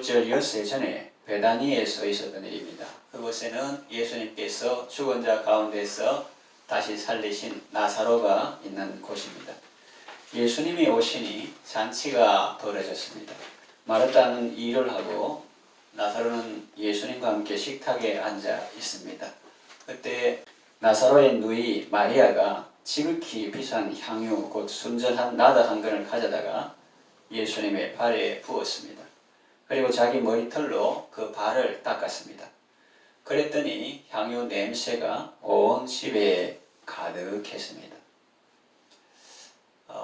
유월절 엿새 전에 베다니에 서 있었던 일입니다. 그곳에는 예수님께서 죽은 자 가운데서 다시 살리신 나사로가 있는 곳입니다. 예수님이 오시니 잔치가 벌어졌습니다. 마르다는 일을 하고 나사로는 예수님과 함께 식탁에 앉아 있습니다. 그때 나사로의 누이 마리아가 지극히 비싼 향유 곧 순전한 나다 한 근을 가져다가 예수님의 발에 부었습니다. 그리고 자기 머리털로 그 발을 닦았습니다. 그랬더니 향유 냄새가 온 집에 가득했습니다.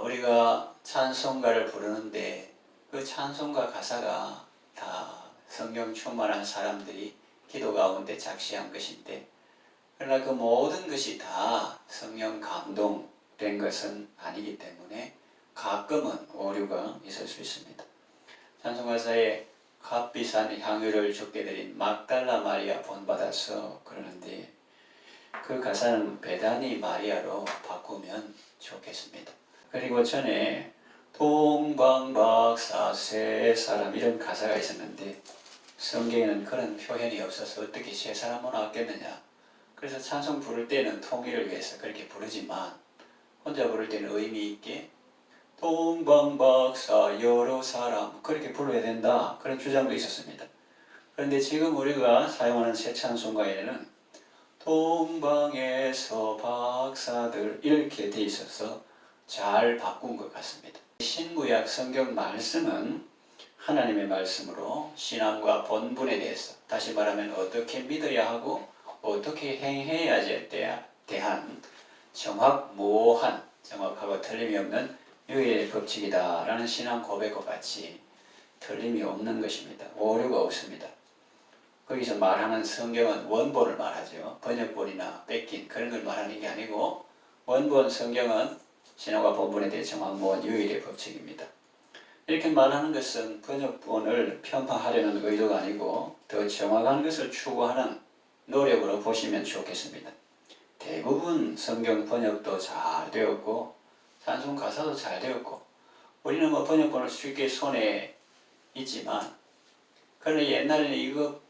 우리가 찬송가를 부르는데 그 찬송가 가사가 다 성경 충만한 사람들이 기도 가운데 작시한 것인데, 그러나 그 모든 것이 다 성령 감동된 것은 아니기 때문에 가끔은 오류가 있을 수 있습니다. 찬송가사에 값비싼 향유를 주께 드린 막달라 마리아 본받아서 그러는데, 그 가사는 베다니 마리아로 바꾸면 좋겠습니다. 그리고 전에 동방박사 세 사람 이런 가사가 있었는데 성경에는 그런 표현이 없어서 어떻게 세 사람은 나왔겠느냐. 그래서 찬송 부를 때는 통일을 위해서 그렇게 부르지만 혼자 부를 때는 의미 있게 동방박사 여러 사람 그렇게 불러야 된다, 그런 주장도 있었습니다. 그런데 지금 우리가 사용하는 새 찬송가에는 동방에서 박사들 이렇게 돼 있어서 잘 바꾼 것 같습니다. 신구약 성경 말씀은 하나님의 말씀으로 신앙과 본분에 대해서, 다시 말하면 어떻게 믿어야 하고 어떻게 행해야지에 대한 정확무오한, 정확하고 틀림이 없는 유일의 법칙이다라는 신앙 고백과 같이 틀림이 없는 것입니다. 오류가 없습니다. 거기서 말하는 성경은 원본을 말하죠. 번역본이나 뺏긴 그런 걸 말하는 게 아니고 원본 성경은 신앙과 본분에 대해 정확무오한 유일의 법칙입니다. 이렇게 말하는 것은 번역본을 편파하려는 의도가 아니고 더 정확한 것을 추구하는 노력으로 보시면 좋겠습니다. 대부분 성경 번역도 잘 되었고 찬송 가사도 잘 되었고 우리는 번역본을 쉽게 손에 있지만, 그러나 옛날에는 이거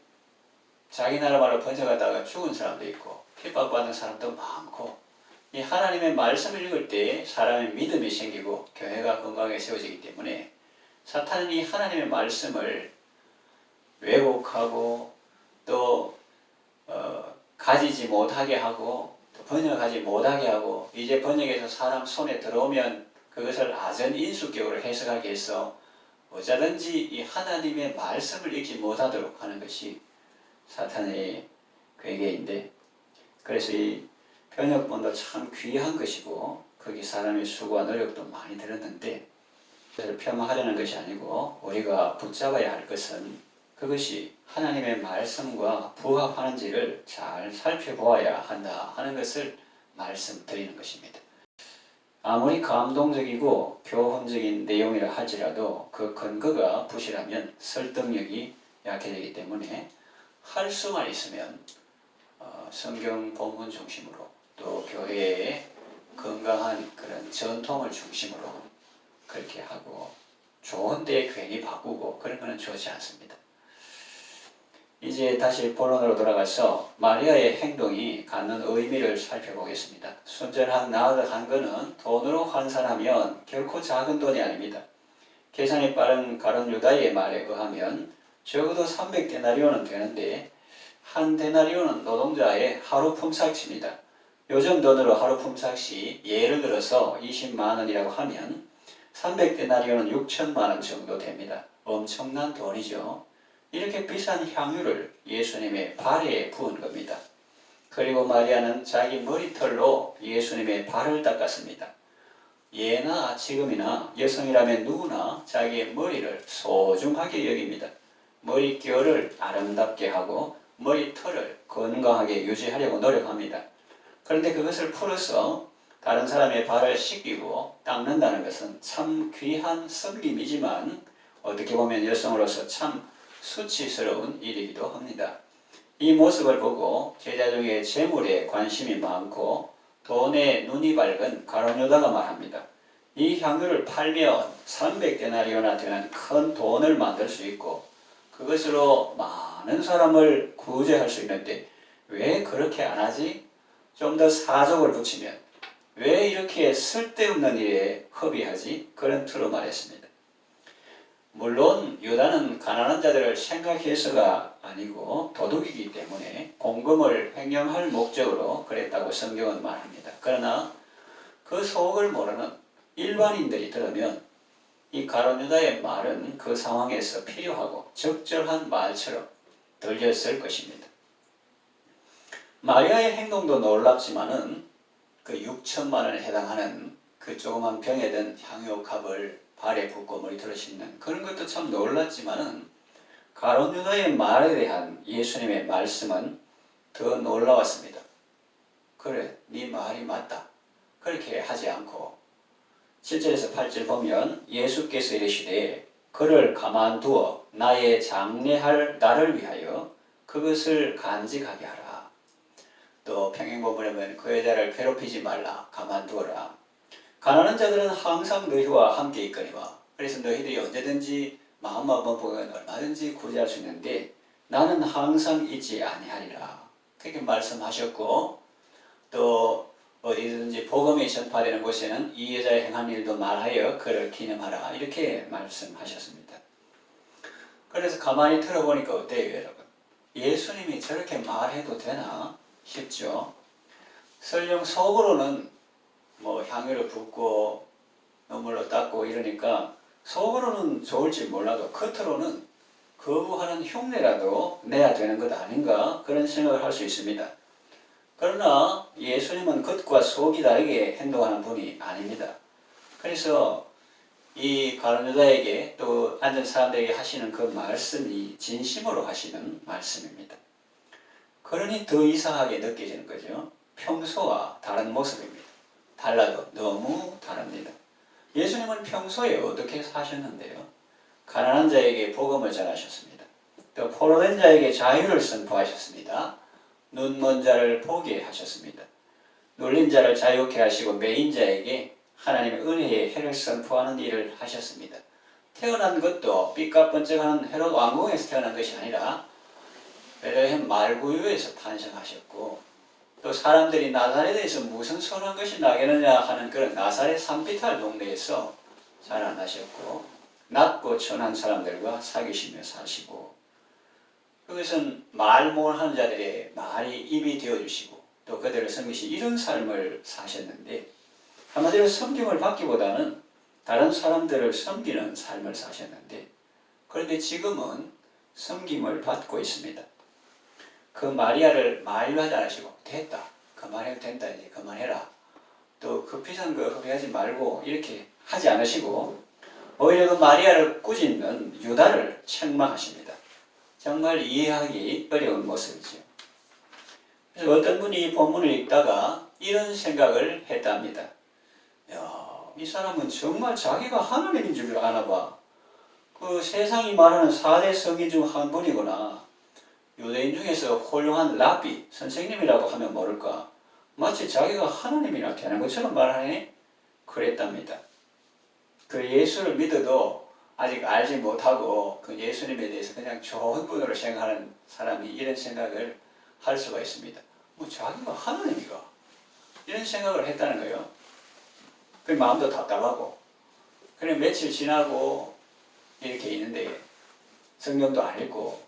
자기 나라 말로 번역하다가 죽은 사람도 있고 핍박받는 사람도 많고, 이 하나님의 말씀을 읽을 때 사람의 믿음이 생기고 교회가 건강하게 세워지기 때문에 사탄은 이 하나님의 말씀을 왜곡하고 또 가지지 못하게 하고 또 번역하지 못하게 하고, 이제 번역해서 사람 손에 들어오면 그것을 아전인수격으로 해석하게 해서 어쩌든지 이 하나님의 말씀을 읽지 못하도록 하는 것이 사탄의 괴계인데, 그래서 이 번역본도 참 귀한 것이고 거기 사람의 수고와 노력도 많이 들었는데, 그것을 폄하하려는 것이 아니고 우리가 붙잡아야 할 것은 그것이 하나님의 말씀과 부합하는지를 잘 살펴보아야 한다 하는 것을 말씀드리는 것입니다. 아무리 감동적이고 교훈적인 내용이라 할지라도 그 근거가 부실하면 설득력이 약해지기 때문에 할 수만 있으면 성경 본문 중심으로 또 교회의 건강한 그런 전통을 중심으로 그렇게 하고, 좋은데 괜히 바꾸고 그런 것은 좋지 않습니다. 이제 다시 본론으로 돌아가서 마리아의 행동이 갖는 의미를 살펴보겠습니다. 순전한 나흘 한 근은 돈으로 환산하면 결코 작은 돈이 아닙니다. 계산이 빠른 가룟 유다의 말에 의하면 적어도 300데나리온은 되는데, 한 데나리온은 노동자의 하루 품삯입니다. 요즘 돈으로 하루 품삯이 예를 들어서 20만 원이라고 하면 300데나리온은 6천만 원 정도 됩니다. 엄청난 돈이죠. 이렇게 비싼 향유를 예수님의 발에 부은 겁니다. 그리고 마리아는 자기 머리털로 예수님의 발을 닦았습니다. 예나 지금이나 여성이라면 누구나 자기의 머리를 소중하게 여깁니다. 머릿결을 아름답게 하고 머리털을 건강하게 유지하려고 노력합니다. 그런데 그것을 풀어서 다른 사람의 발을 씻기고 닦는다는 것은 참 귀한 섬김이지만 어떻게 보면 여성으로서 참 수치스러운 일이기도 합니다. 이 모습을 보고 제자 중에 재물에 관심이 많고 돈에 눈이 밝은 가룟 유다가 말합니다. 이 향유를 팔면 300데나리온이나 되는 큰 돈을 만들 수 있고 그것으로 많은 사람을 구제할 수 있는데 왜 그렇게 안 하지? 좀 더 사족을 붙이면 왜 이렇게 쓸데없는 일에 허비하지? 그런 투로 말했습니다. 물론 유다는 가난한 자들을 생각해서가 아니고 도둑이기 때문에 공금을 횡령할 목적으로 그랬다고 성경은 말합니다. 그러나 그 속을 모르는 일반인들이 들으면 이 가룟 유다의 말은 그 상황에서 필요하고 적절한 말처럼 들렸을 것입니다. 마리아의 행동도 놀랍지만은 그 6천만 원에 해당하는 그 조그만 병에 든 향유값을 발에 붓고 머리털을 씻는 그런 것도 참 놀랐지만은 가룟 유다의 말에 대한 예수님의 말씀은 더 놀라웠습니다. 그래, 네 말이 맞다. 그렇게 하지 않고 7절에서 8절 보면 예수께서 이르시되 그를 가만두어 나의 장례할 나를 위하여 그것을 간직하게 하라. 또 평행본문에 보면 그 여자를 괴롭히지 말라. 가만두어라. 가난한 자들은 항상 너희와 함께 있거니와 그래서 너희들이 언제든지 마음만 보면 얼마든지 구제할 수 있는데 나는 항상 있지 아니하리라. 그렇게 말씀하셨고 또 어디든지 복음이 전파되는 곳에는 이 여자의 행한 일도 말하여 그를 기념하라. 이렇게 말씀하셨습니다. 그래서 가만히 들어보니까 어때요, 여러분? 예수님이 저렇게 말해도 되나 싶죠. 설령 속으로는 뭐 향유를 붓고 눈물로 닦고 이러니까 속으로는 좋을지 몰라도 겉으로는 거부하는 흉내라도 내야 되는 것 아닌가 그런 생각을 할 수 있습니다. 그러나 예수님은 겉과 속이 다르게 행동하는 분이 아닙니다. 그래서 이 가룟 유다에게 또 앉은 사람들에게 하시는 그 말씀이 진심으로 하시는 말씀입니다. 그러니 더 이상하게 느껴지는 거죠. 평소와 다른 모습입니다. 달라도 너무 다릅니다. 예수님은 평소에 어떻게 사셨는데요? 가난한 자에게 복음을 전하셨습니다. 또 포로된 자에게 자유를 선포하셨습니다. 눈먼 자를 보게 하셨습니다. 눌린 자를 자유케 하시고 매인 자에게 하나님의 은혜의 해를 선포하는 일을 하셨습니다. 태어난 것도 삐까번쩍하는 헤롯 왕궁에서 태어난 것이 아니라 베들레헴 말구유에서 탄생하셨고 또 사람들이 나사렛에서 무슨 선한 것이 나겠느냐 하는 그런 나사렛 산비탈 동네에서 자라나셨고 낮고 천한 사람들과 사귀시며 사시고 그것은 말 못하는 자들의 말이 입이 되어주시고 또 그들을 섬기시 이런 삶을 사셨는데 한마디로 섬김을 받기보다는 다른 사람들을 섬기는 삶을 사셨는데 그런데 지금은 섬김을 받고 있습니다. 그 마리아를 말로 하지 않으시고 됐다. 그만해도 된다. 이제 그만해라. 또 급히선 그 허비하지 말고 이렇게 하지 않으시고 오히려 그 마리아를 꾸짖는 유다를 책망하십니다. 정말 이해하기 어려운 모습이죠. 그래서 어떤 분이 이 본문을 읽다가 이런 생각을 했답니다. 야, 이 사람은 정말 자기가 하나님인 줄 아나 봐. 그 세상이 말하는 4대 성인 중 한 분이구나. 유대인 중에서 훌륭한 랍비, 선생님이라고 하면 모를까. 마치 자기가 하나님이나 되는 것처럼 말하네? 그랬답니다. 그 예수를 믿어도 아직 알지 못하고 그 예수님에 대해서 그냥 좋은 분으로 생각하는 사람이 이런 생각을 할 수가 있습니다. 뭐 자기가 하나님이가 이런 생각을 했다는 거예요. 그 마음도 답답하고 그래 며칠 지나고 이렇게 있는데 성경도 안 읽고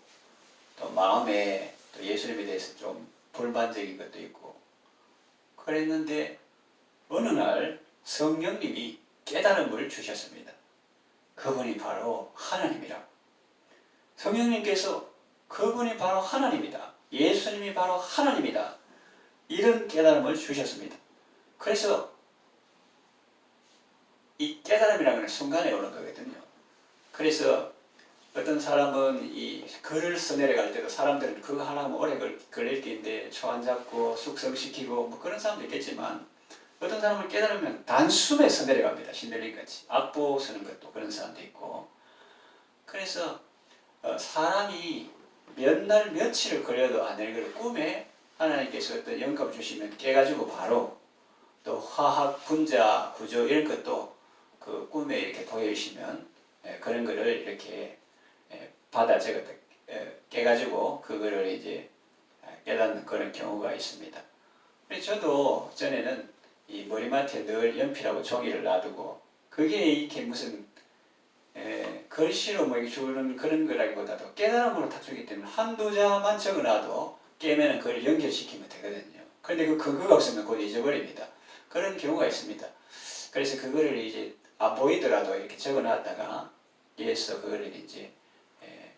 또 마음에 또 예수님에 대해서 좀 불만적인 것도 있고 그랬는데 어느 날 성령님이 깨달음을 주셨습니다. 그분이 바로 하나님이라고. 성령님께서 그분이 바로 하나님이다. 예수님이 바로 하나님이다. 이런 깨달음을 주셨습니다. 그래서 이 깨달음이라는 건 순간에 오는 거거든요. 그래서 어떤 사람은 이 글을 써내려갈 때도 사람들은 그거 하려면 오래 걸릴 게인데 초안 잡고 숙성시키고 뭐 그런 사람도 있겠지만 어떤 사람을 깨달으면 단숨에 써내려갑니다. 신들린같이 악보 쓰는 것도 그런 사람도 있고 그래서 사람이 몇 날 며칠을 걸려도 안 되는 걸 꿈에 하나님께서 어떤 영감 주시면 깨가지고 바로 또 화학 분자 구조 이런 것도 그 꿈에 이렇게 보여주시면 그런 거를 이렇게 받아 적었다 깨가지고 그거를 이제 깨닫는 그런 경우가 있습니다. 저도 전에는 이 머리맡에 늘 연필하고 종이를 놔두고 그게 이렇게 무슨 글씨로 뭐 주는 그런 거라기보다도 깨달음으로 다 주기 때문에 한두 자만 적어놔도 깨면은 그걸 연결시키면 되거든요. 그런데 그 근거가 없으면 곧 잊어버립니다. 그런 경우가 있습니다. 그래서 그거를 이제 안 보이더라도 이렇게 적어놨다가 위에서 그거를 이제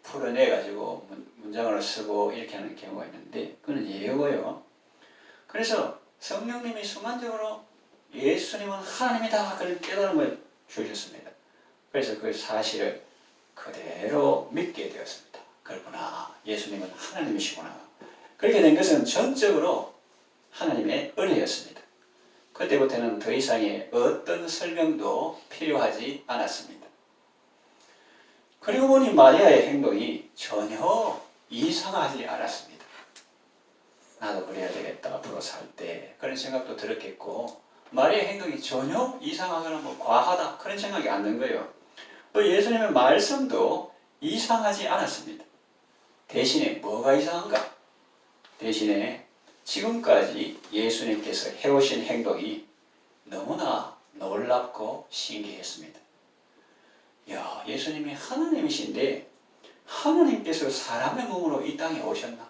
풀어내가지고 문장으로 쓰고 이렇게 하는 경우가 있는데 그건 예고요. 그래서 성령님이 순간적으로 예수님은 하나님이다 그런 깨달음을 주셨습니다. 그래서 그 사실을 그대로 믿게 되었습니다. 그렇구나. 예수님은 하나님이시구나. 그렇게 된 것은 전적으로 하나님의 은혜였습니다. 그때부터는 더 이상의 어떤 설명도 필요하지 않았습니다. 그리고 보니 마리아의 행동이 전혀 이상하지 않았습니다. 나도 그래야 되겠다 앞으로 살 때 그런 생각도 들었겠고 마리아의 행동이 전혀 이상하거나 뭐 과하다 그런 생각이 안 든 거예요. 또 예수님의 말씀도 이상하지 않았습니다. 대신에 뭐가 이상한가? 대신에 지금까지 예수님께서 해오신 행동이 너무나 놀랍고 신기했습니다. 야, 예수님이 하나님이신데 하나님께서 사람의 몸으로 이 땅에 오셨나?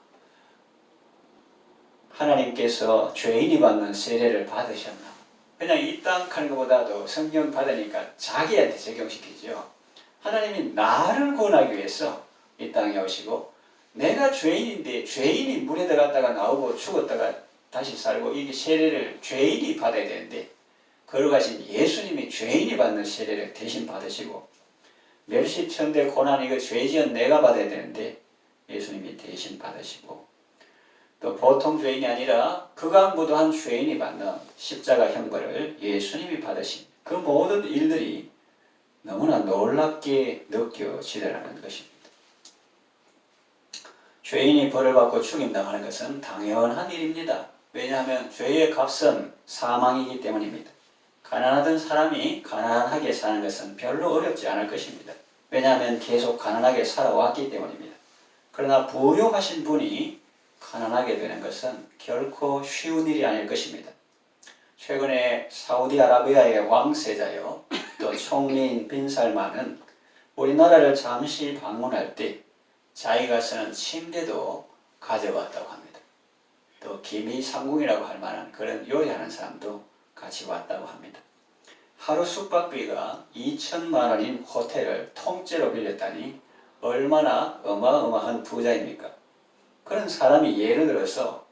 하나님께서 죄인이 받는 세례를 받으셨나? 그냥 이 땅 하는 것보다도 성경 받으니까 자기한테 적용시키죠. 하나님이 나를 구원하기 위해서 이 땅에 오시고 내가 죄인인데 죄인이 물에 들어갔다가 나오고 죽었다가 다시 살고 이게 세례를 죄인이 받아야 되는데 걸어가신 예수님이 죄인이 받는 세례를 대신 받으시고 멸시천대 고난 이거 죄지은 내가 받아야 되는데 예수님이 대신 받으시고 또 보통 죄인이 아니라 극악무도한 죄인이 받는 십자가 형벌을 예수님이 받으신 그 모든 일들이 너무나 놀랍게 느껴지더라는 것입니다. 죄인이 벌을 받고 죽임당하는 것은 당연한 일입니다. 왜냐하면 죄의 값은 사망이기 때문입니다. 가난하던 사람이 가난하게 사는 것은 별로 어렵지 않을 것입니다. 왜냐하면 계속 가난하게 살아왔기 때문입니다. 그러나 부유하신 분이 가난하게 되는 것은 결코 쉬운 일이 아닐 것입니다. 최근에 사우디아라비아의 왕세자요 또 총리인 빈살만은 우리나라를 잠시 방문할 때 자기가 쓰는 침대도 가져왔다고 합니다. 또 기미상궁이라고 할 만한 그런 요리하는 사람도 같이 왔다고 합니다. 하루 숙박비가 2천만 원인 호텔을 통째로 빌렸다니 얼마나 어마어마한 부자입니까? 그런 사람이 예를 들어서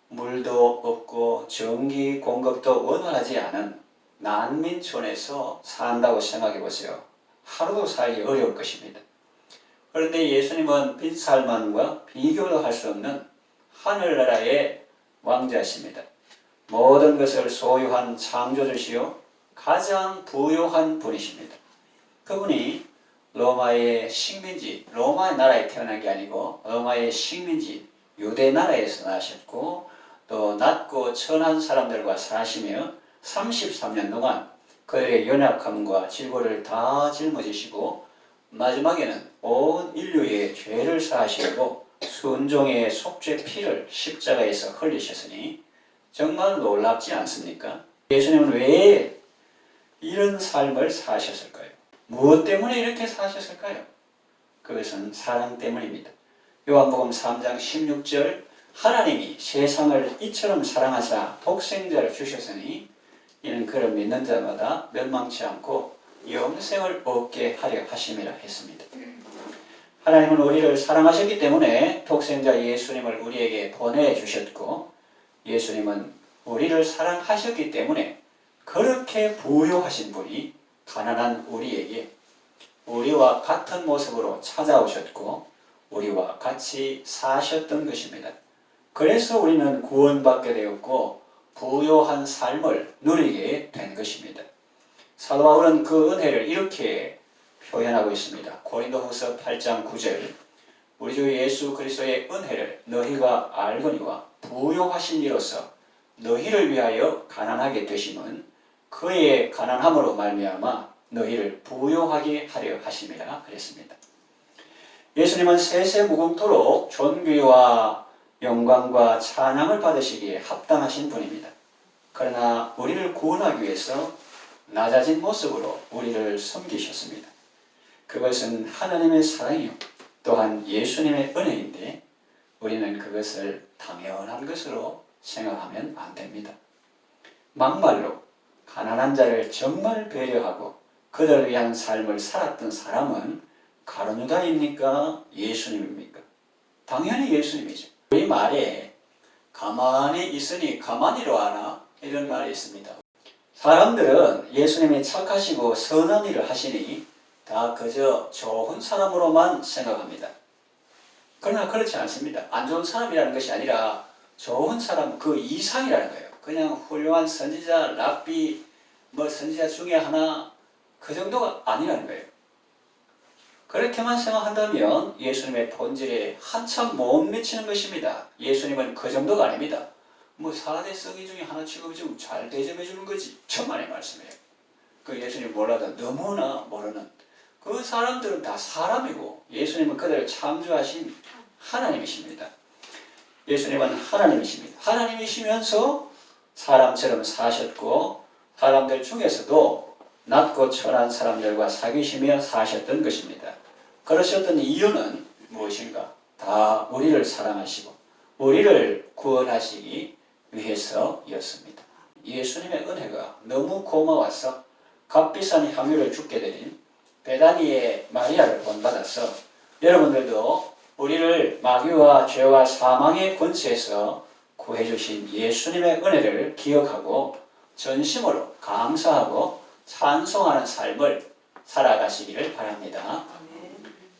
물도 없고 전기 공급도 원활하지 않은 난민촌에서 산다고 생각해 보세요. 하루도 살기 어려울 것입니다. 그런데 예수님은 빈살만과 비교도 할 수 없는 하늘나라의 왕자십니다. 모든 것을 소유한 창조주시요 가장 부유한 분이십니다. 그분이 로마의 식민지, 로마의 나라에 태어난 게 아니고 로마의 식민지, 유대 나라에서 나셨고 또 낮고 천한 사람들과 사시며 33년 동안 그들의 연약함과 질고를 다 짊어지시고 마지막에는 온 인류의 죄를 사하시고 순종의 속죄 피를 십자가에서 흘리셨으니 정말 놀랍지 않습니까? 예수님은 왜 이런 삶을 사셨을까요? 무엇 때문에 이렇게 사셨을까요? 그것은 사랑 때문입니다. 요한복음 3장 16절 하나님이 세상을 이처럼 사랑하사 독생자를 주셨으니 이는 그를 믿는 자마다 멸망치 않고 영생을 얻게 하려 하심이라 했습니다. 하나님은 우리를 사랑하셨기 때문에 독생자 예수님을 우리에게 보내주셨고 예수님은 우리를 사랑하셨기 때문에 그렇게 부유하신 분이 가난한 우리에게 우리와 같은 모습으로 찾아오셨고 우리와 같이 사셨던 것입니다. 그래서 우리는 구원받게 되었고 부유한 삶을 누리게 된 것입니다. 사도 바울은 그 은혜를 이렇게 표현하고 있습니다. 고린도후서 8장 9절 우리 주 예수 그리스도의 은혜를 너희가 알거니와 부유하신 이로써 너희를 위하여 가난하게 되심은 그의 가난함으로 말미암아 너희를 부유하게 하려 하심이라 그랬습니다. 예수님은 세세무궁토록 존귀와 영광과 찬양을 받으시기에 합당하신 분입니다. 그러나 우리를 구원하기 위해서 낮아진 모습으로 우리를 섬기셨습니다. 그것은 하나님의 사랑이요 또한 예수님의 은혜인데 우리는 그것을 당연한 것으로 생각하면 안 됩니다. 막말로 가난한 자를 정말 배려하고 그들을 위한 삶을 살았던 사람은 가룟유다입니까? 예수님입니까? 당연히 예수님이죠. 우리 말에 가만히 있으니 가만히로 하나 이런 말이 있습니다. 사람들은 예수님이 착하시고 선한 일을 하시니 다 그저 좋은 사람으로만 생각합니다. 그러나 그렇지 않습니다. 안 좋은 사람이라는 것이 아니라 좋은 사람 그 이상이라는 거예요. 그냥 훌륭한 선지자, 랍비, 선지자 중에 하나 그 정도가 아니라는 거예요. 그렇게만 생각한다면 예수님의 본질에 한참 못 미치는 것입니다. 예수님은 그 정도가 아닙니다. 4대 성의 중에 하나 취급해주면 잘 대접해 주는 거지. 천만의 말씀이에요. 그 예수님 몰라도 너무나 모르는 그 사람들은 다 사람이고 예수님은 그들을 창조하신 하나님이십니다. 예수님은 하나님이십니다. 하나님이시면서 사람처럼 사셨고 사람들 중에서도 낮고 천한 사람들과 사귀시며 사셨던 것입니다. 그러셨던 이유는 무엇인가? 다 우리를 사랑하시고 우리를 구원하시기 위해서였습니다. 예수님의 은혜가 너무 고마워서 값비싼 향유를 죽게 되린 베다니의 마리아를 본받아서 여러분들도 우리를 마귀와 죄와 사망의 권세에서 구해주신 예수님의 은혜를 기억하고 전심으로 감사하고 찬송하는 삶을 살아가시기를 바랍니다.